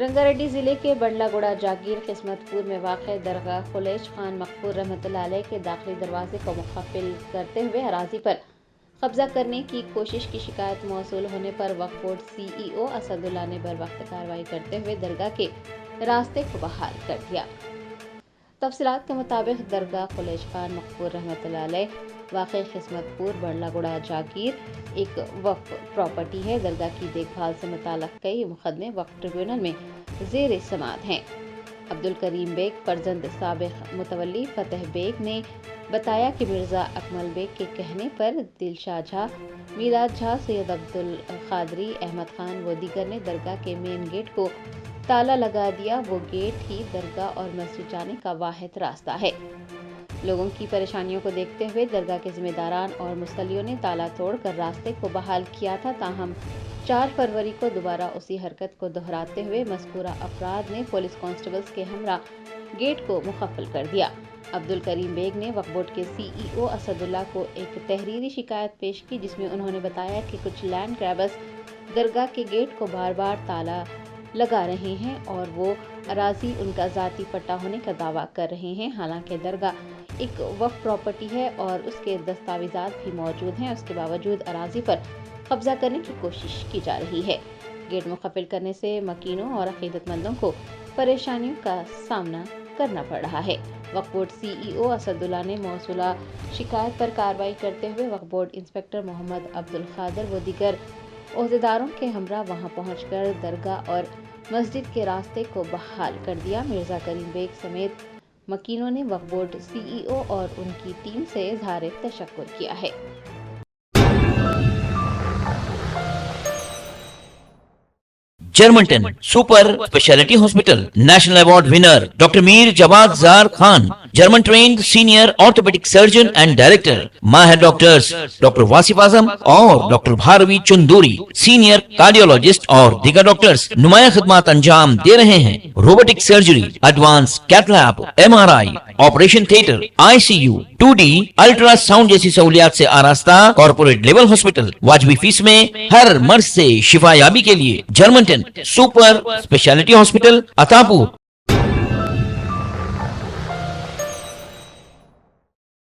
रंगारेड्डी जिले के बंडलागुड़ा जागीर किस्मतपुर में वाक़ दरगाह खुलेश खान मकबूल रहमतुल्लाह अलैह के दाखिली दरवाजे को मुक़फ़िल करते हुए अराज़ी पर कब्जा करने की कोशिश की शिकायत मौसूल होने पर वक्फ बोर्ड CEO असदुल्ला ने बर वक्त कार्रवाई करते हुए दरगाह के रास्ते को बहाल कर दिया। तफसीलात के मुताबिक दरगाह खुलेश खान मकबूल रहमतुल्लाह अलैह वाक़ किस्मतपुर बंडलागुड़ा जागीर एक वक्फ प्रॉपर्टी है। दरगाह की देखभाल से मुताल्लिक़ कई मुकदमे वक्फ ट्रिब्यूनल में ज़ेर समाअत हैं। अब्दुल करीम बेग फर्जंद साबिक़ मुतवल्ली फतेह बेग ने बताया कि मिर्ज़ा अकमल बेग के कहने पर दिलशाह झा, मीराज झा, सैयद अब्दुल कादरी, अहमद खान व दीगर ने दरगाह के मेन गेट को ताला लगा दिया। वो गेट ही दरगाह और मस्जिद जाने का वाहिद रास्ता है। लोगों की परेशानियों को देखते हुए दरगाह के जिम्मेदारान और मुस्तलियों ने ताला तोड़कर रास्ते को बहाल किया था। ताहम 4 फरवरी को दोबारा उसी हरकत को दोहराते हुए मज़कूरा अफराद ने पुलिस कांस्टेबल्स के हमरा गेट को मुक़फ़िल कर दिया। अब्दुल करीम बेग ने वक्फ बोर्ड के CEO असदुल्ला को एक तहरीरी शिकायत पेश की, जिसमें उन्होंने बताया कि कुछ लैंड ग्रैबर्स दरगाह के गेट को बार बार ताला लगा रहे हैं और वो अराजी उनका ज़ाती पट्टा होने का दावा कर रहे हैं। हालांकि दरगाह एक वक्फ प्रॉपर्टी है और उसके दस्तावेज़ात भी मौजूद हैं, उसके बावजूद अराजी पर कब्जा करने की कोशिश की जा रही है। गेट मुक़फ़िल करने से मकीनों और अक़ीदतमंदों को परेशानियों का सामना करना पड़ रहा है। वक्फ बोर्ड CEO असदुल्ला ने मौसूला शिकायत पर कार्रवाई करते हुए वक्फ बोर्ड इंस्पेक्टर मोहम्मद अब्दुल कादिर व दीगर ओहदेदारों के हमरा वहां पहुंचकर दरगाह और मस्जिद के रास्ते को बहाल कर दिया। मिर्ज़ा करीम बेग समेत मकीनों ने वक्फ बोर्ड CEO और उनकी टीम से इज़हार तशक्कुर किया है। Germanton super specialty hospital national award winner doctor Mir Jawad Jar Khan, German trained senior orthopaedic surgeon and director, माहिर डॉक्टर्स डॉक्टर वासिफ आजम और doctor Bharvi Chanduri, senior cardiologist और दीगर डॉक्टर्स नुमाया खिदमत अंजाम दे रहे हैं। Robotic surgery, advance cath lab, MRI, operation theatre, ICU, 2D ultrasound जैसी सहूलियात से आरास्ता कॉर्पोरेट लेवल हॉस्पिटल वाजबी फीस में हर मर्ज से शिफायाबी के लिए Germanton super specialty hospital Attapur.